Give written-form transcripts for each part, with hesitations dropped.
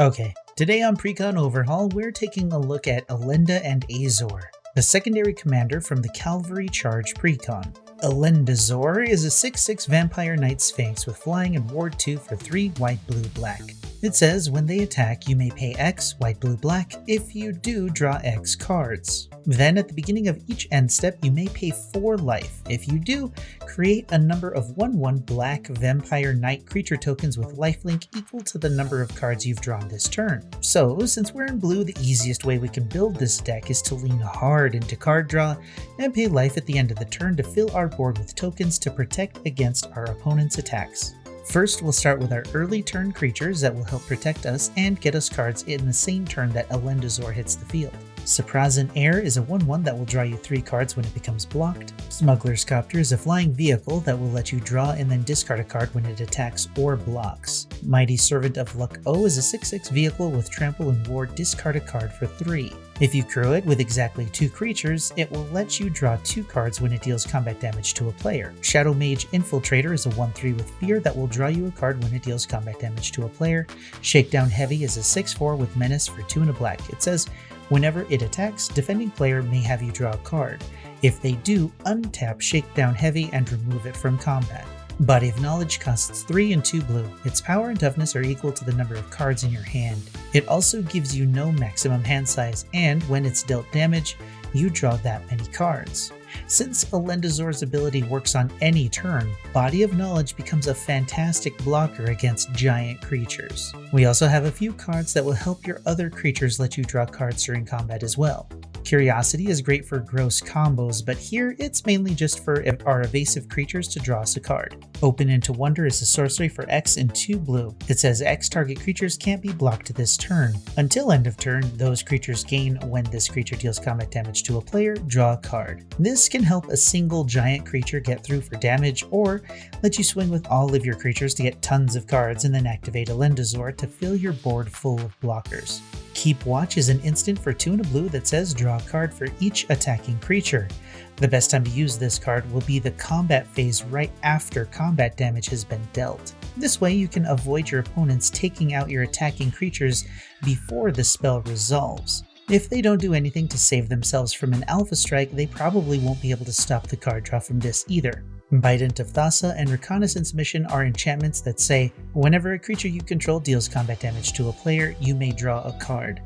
Okay, today on Precon Overhaul, we're taking a look at Elenda and Azor, the secondary commander from the Calvary Charge Precon. Elenda and Azor is a 6/6 Vampire Knight Sphinx with flying and ward 2 for 3 white, blue, black. It says when they attack, you may pay X, white, blue, black. If you do, draw X cards. Then at the beginning of each end step, you may pay 4 life. If you do, create a number of 1/1 black Vampire Knight creature tokens with lifelink equal to the number of cards you've drawn this turn. So, since we're in blue, the easiest way we can build this deck is to lean hard into card draw and pay life at the end of the turn to fill our board with tokens to protect against our opponent's attacks. First, we'll start with our early turn creatures that will help protect us and get us cards in the same turn that Elenda and Azor hits the field. Surprising Air is a 1/1 that will draw you 3 cards when it becomes blocked. Smuggler's Copter is a flying vehicle that will let you draw and then discard a card when it attacks or blocks. Mighty Servant of Luck O is a 6/6 vehicle with trample and ward, discard a card for 3. If you crew it with exactly 2 creatures, it will let you draw 2 cards when it deals combat damage to a player. Shadow Mage Infiltrator is a 1/3 with fear that will draw you a card when it deals combat damage to a player. Shakedown Heavy is a 6/4 with menace for 2 and a black. It says, whenever it attacks, defending player may have you draw a card. If they do, untap Shakedown Heavy and remove it from combat. Body of Knowledge costs 3 and 2 blue. Its power and toughness are equal to the number of cards in your hand. It also gives you no maximum hand size, and when it's dealt damage, you draw that many cards. Since Elenda and Azor's ability works on any turn, Body of Knowledge becomes a fantastic blocker against giant creatures. We also have a few cards that will help your other creatures let you draw cards during combat as well. Curiosity is great for gross combos, but here it's mainly just for our evasive creatures to draw us a card. Open into Wonder is a sorcery for X and 2 blue. It says X target creatures can't be blocked this turn. Until end of turn, those creatures gain when this creature deals combat damage to a player, draw a card. This can help a single giant creature get through for damage, or let you swing with all of your creatures to get tons of cards and then activate Elenda and Azor to fill your board full of blockers. Keep Watch is an instant for 2 and a blue that says draw a card for each attacking creature. The best time to use this card will be the combat phase right after combat damage has been dealt. This way you can avoid your opponents taking out your attacking creatures before the spell resolves. If they don't do anything to save themselves from an alpha strike, they probably won't be able to stop the card draw from this either. Bident of Thassa and Reconnaissance Mission are enchantments that say, whenever a creature you control deals combat damage to a player, you may draw a card.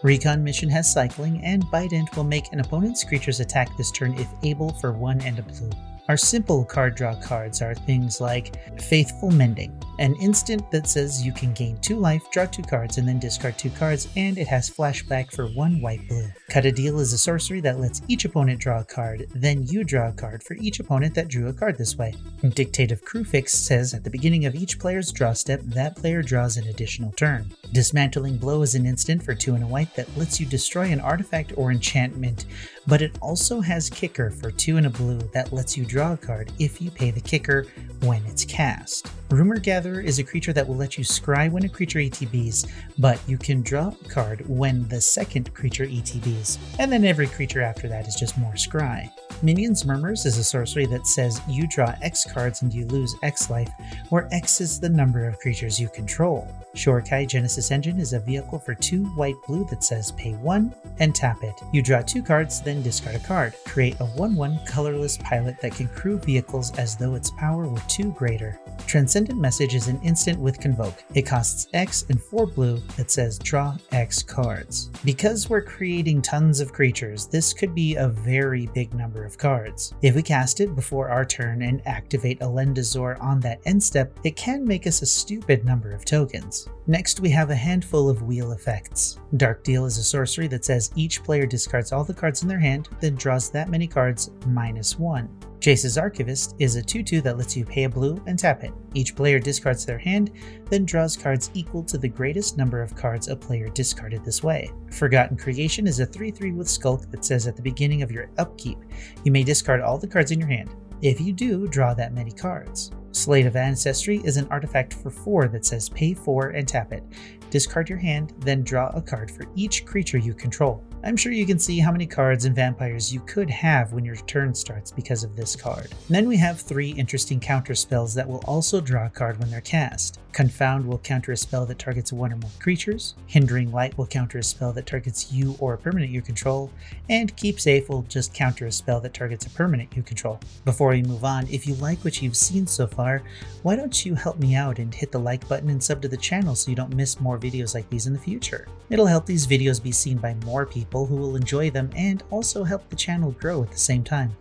Recon Mission has cycling, and Bident will make an opponent's creatures attack this turn if able for 1 and a blue. Our simple card draw cards are things like Faithful Mending, an instant that says you can gain 2 life, draw 2 cards, and then discard 2 cards, and it has flashback for 1 white blue. Cut a Deal is a sorcery that lets each opponent draw a card, then you draw a card for each opponent that drew a card this way. Dictative Crewfix says at the beginning of each player's draw step, that player draws an additional turn. Dismantling Blow is an instant for 2 and a white that lets you destroy an artifact or enchantment, but it also has Kicker for 2 and a blue that lets you draw a card if you pay the kicker when it's cast. Rumor Gatherer is a creature that will let you scry when a creature ETBs, but you can draw a card when the second creature ETBs, and then every creature after that is just more scry. Minions Murmurs is a sorcery that says you draw X cards and you lose X life, where X is the number of creatures you control. Shorekai Genesis Engine is a vehicle for 2 white-blue that says pay 1 and tap it. You draw 2 cards, then discard a card. Create a 1/1 colorless pilot that can crew vehicles as though its power were 2 greater. Transcendent Message is an instant with Convoke. It costs X and 4 blue that says draw X cards. Because we're creating tons of creatures, this could be a very big number of cards. If we cast it before our turn and activate Elenda and Azor on that end step, it can make us a stupid number of tokens. Next, we have a handful of wheel effects. Dark Deal is a sorcery that says each player discards all the cards in their hand, then draws that many cards -1. Jace's Archivist is a 2/2 that lets you pay a blue and tap it. Each player discards their hand, then draws cards equal to the greatest number of cards a player discarded this way. Forgotten Creation is a 3/3 with Skulk that says at the beginning of your upkeep, you may discard all the cards in your hand. If you do, draw that many cards. Slate of Ancestry is an artifact for 4 that says pay 4 and tap it. Discard your hand, then draw a card for each creature you control. I'm sure you can see how many cards and vampires you could have when your turn starts because of this card. And then we have 3 interesting counter spells that will also draw a card when they're cast. Confound will counter a spell that targets 1 or more creatures. Hindering Light will counter a spell that targets you or a permanent you control. And Keep Safe will just counter a spell that targets a permanent you control. Before we move on, if you like what you've seen so far, why don't you help me out and hit the like button and sub to the channel so you don't miss more videos like these in the future. It'll help these videos be seen by more people who will enjoy them and also help the channel grow at the same time.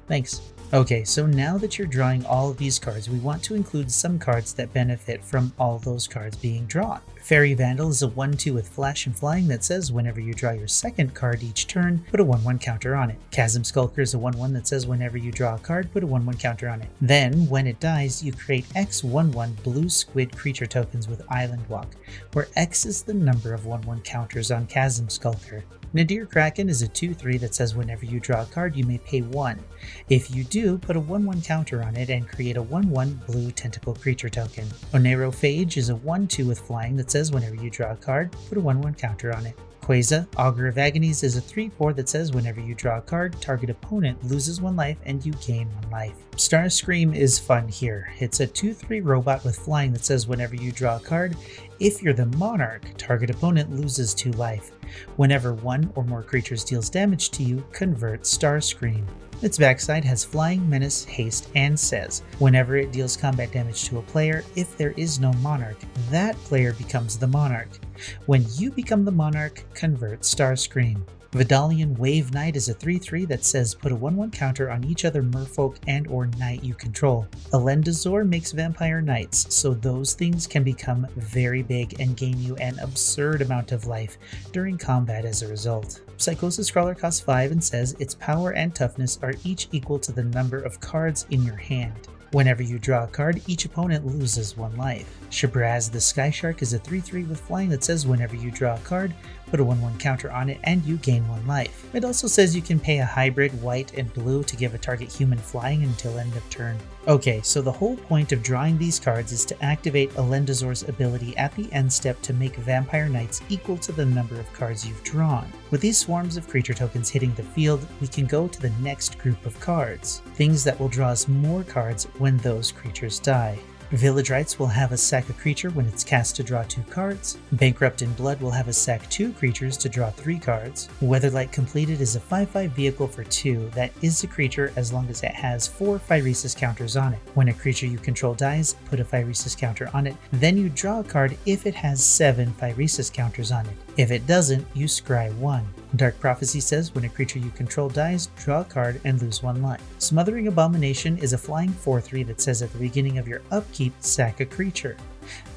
Thanks. Okay, so now that you're drawing all of these cards, we want to include some cards that benefit from all those cards being drawn. Fairy Vandal is a 1/2 with flash and flying that says whenever you draw your second card each turn, put a 1/1 counter on it. Chasm Skulker is a 1/1 that says whenever you draw a card, put a 1/1 counter on it. Then, when it dies, you create X 1/1 blue squid creature tokens with Island Walk, where X is the number of 1/1 counters on Chasm Skulker. Nadir Kraken is a 2/3 that says whenever you draw a card, you may pay 1. If you do, put a 1/1 counter on it and create a 1/1 blue tentacle creature token. Onero Phage is a 1/2 with flying that says whenever you draw a card, put a 1/1 counter on it. Queza, Augur of Agonies, is a 3/4 that says whenever you draw a card, target opponent loses 1 life and you gain 1 life. Starscream is fun here. It's a 2/3 robot with flying that says whenever you draw a card, if you're the monarch, target opponent loses 2 life. Whenever 1 or more creatures deals damage to you, convert Starscream. Its backside has flying, menace, haste, and says whenever it deals combat damage to a player, if there is no monarch, that player becomes the monarch. When you become the monarch, convert Starscream. Vidalian Wave Knight is a 3/3 that says put a 1/1 counter on each other merfolk and or knight you control. Elenda and Azor makes vampire knights, so those things can become very big and gain you an absurd amount of life during combat as a result. Psychosis Crawler costs 5 and says its power and toughness are each equal to the number of cards in your hand. Whenever you draw a card, each opponent loses 1 life. Shabraz the Sky Shark is a 3/3 with flying that says whenever you draw a card, put a 1/1 counter on it and you gain 1 life. It also says you can pay a hybrid white and blue to give a target human flying until end of turn. Okay, so the whole point of drawing these cards is to activate Elenda and Azor's ability at the end step to make vampire knights equal to the number of cards you've drawn. With these swarms of creature tokens hitting the field, we can go to the next group of cards, things that will draw us more cards when those creatures die. Village Rites will have a sack a creature when it's cast to draw 2 cards. Bankrupt in Blood will have a sack 2 creatures to draw 3 cards. Weatherlight Completed is a 5/5 vehicle for 2 that is a creature as long as it has 4 Phyresis counters on it. When a creature you control dies, put a Phyresis counter on it, then you draw a card if it has 7 Phyresis counters on it. If it doesn't, you scry 1. Dark Prophecy says when a creature you control dies, draw a card and lose 1 life. Smothering Abomination is a flying 4/3 that says at the beginning of your upkeep, sack a creature.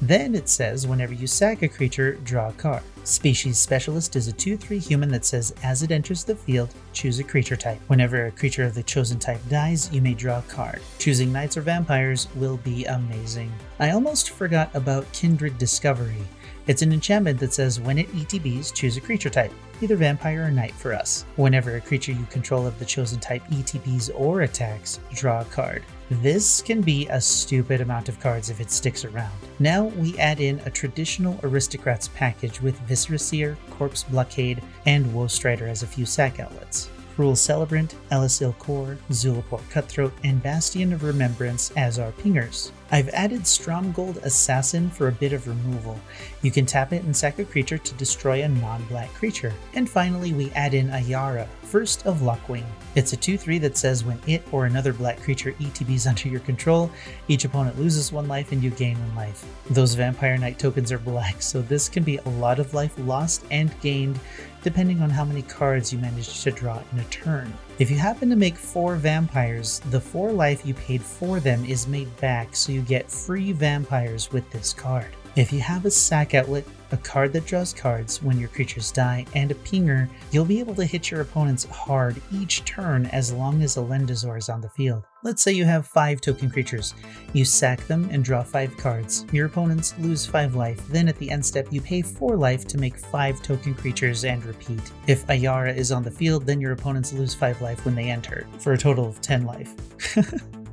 Then it says whenever you sack a creature, draw a card. Species Specialist is a 2/3 human that says as it enters the field, choose a creature type. Whenever a creature of the chosen type dies, you may draw a card. Choosing knights or vampires will be amazing. I almost forgot about Kindred Discovery. It's an enchantment that says when it ETBs, choose a creature type, either vampire or knight for us. Whenever a creature you control of the chosen type ETBs or attacks, draw a card. This can be a stupid amount of cards if it sticks around. Now we add in a traditional Aristocrats package with Viscera Seer, Corpse Blockade, and Woestrider as a few sack outlets. Cruel Celebrant, Ellis Ilkor, Zulaport Cutthroat, and Bastion of Remembrance as our pingers. I've added Stromgold Assassin for a bit of removal. You can tap it and sack a creature to destroy a non-black creature. And finally we add in Ayara, First of Lockwing. It's a 2/3 that says when it or another black creature ETBs under your control, each opponent loses 1 life and you gain 1 life. Those Vampire Knight tokens are black, so this can be a lot of life lost and gained depending on how many cards you manage to draw in a turn. If you happen to make 4 vampires, the 4 life you paid for them is made back, so you get free vampires with this card. If you have a sack outlet, a card that draws cards when your creatures die, and a pinger, you'll be able to hit your opponents hard each turn as long as Elenda and Azor is on the field. Let's say you have 5 token creatures. You sack them and draw 5 cards. Your opponents lose 5 life, then at the end step you pay 4 life to make 5 token creatures and repeat. If Ayara is on the field, then your opponents lose 5 life when they enter, for a total of 10 life.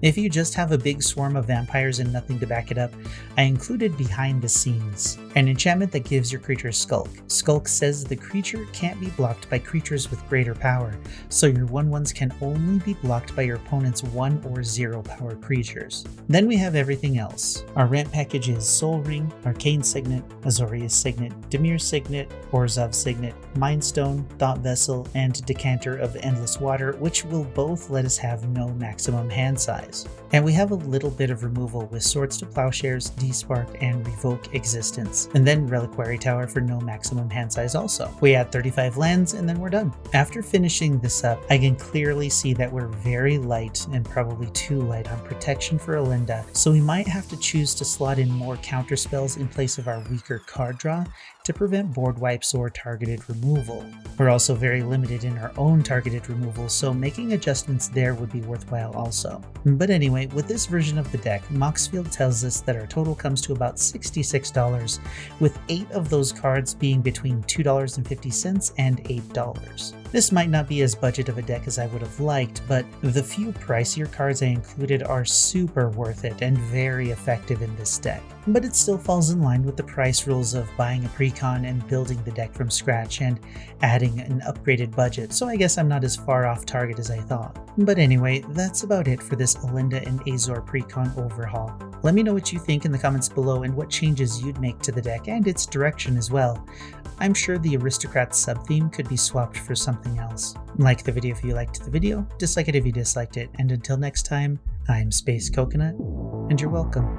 If you just have a big swarm of vampires and nothing to back it up, I included Behind the Scenes, an enchantment that gives your creature Skulk. Skulk says the creature can't be blocked by creatures with greater power, so your 1/1s can only be blocked by your opponent's 1 or 0 power creatures. Then we have everything else. Our ramp package is Soul Ring, Arcane Signet, Azorius Signet, Dimir Signet, Orzhov Signet, Mind Stone, Thought Vessel, and Decanter of Endless Water, which will both let us have no maximum hand size. And we have a little bit of removal with Swords to Plowshares, Despark, and Revoke Existence, and then Reliquary Tower for no maximum hand size also. We add 35 lands and then we're done. After finishing this up, I can clearly see that we're very light and probably too light on protection for Elenda, so we might have to choose to slot in more counterspells in place of our weaker card draw to prevent board wipes or targeted removal. We're also very limited in our own targeted removal, so making adjustments there would be worthwhile also. But anyway, with this version of the deck, Moxfield tells us that our total comes to about $66, with 8 of those cards being between $2.50 and $8. This might not be as budget of a deck as I would have liked, but the few pricier cards I included are super worth it and very effective in this deck. But it still falls in line with the price rules of buying a Precon and building the deck from scratch and adding an upgraded budget, so I guess I'm not as far off target as I thought. But anyway, that's about it for this Elenda and Azor Precon overhaul. Let me know what you think in the comments below and what changes you'd make to the deck and its direction as well. I'm sure the Aristocrat sub-theme could be swapped for something else. Like the video if you liked the video, dislike it if you disliked it, and until next time, I'm Space Coconut, and you're welcome.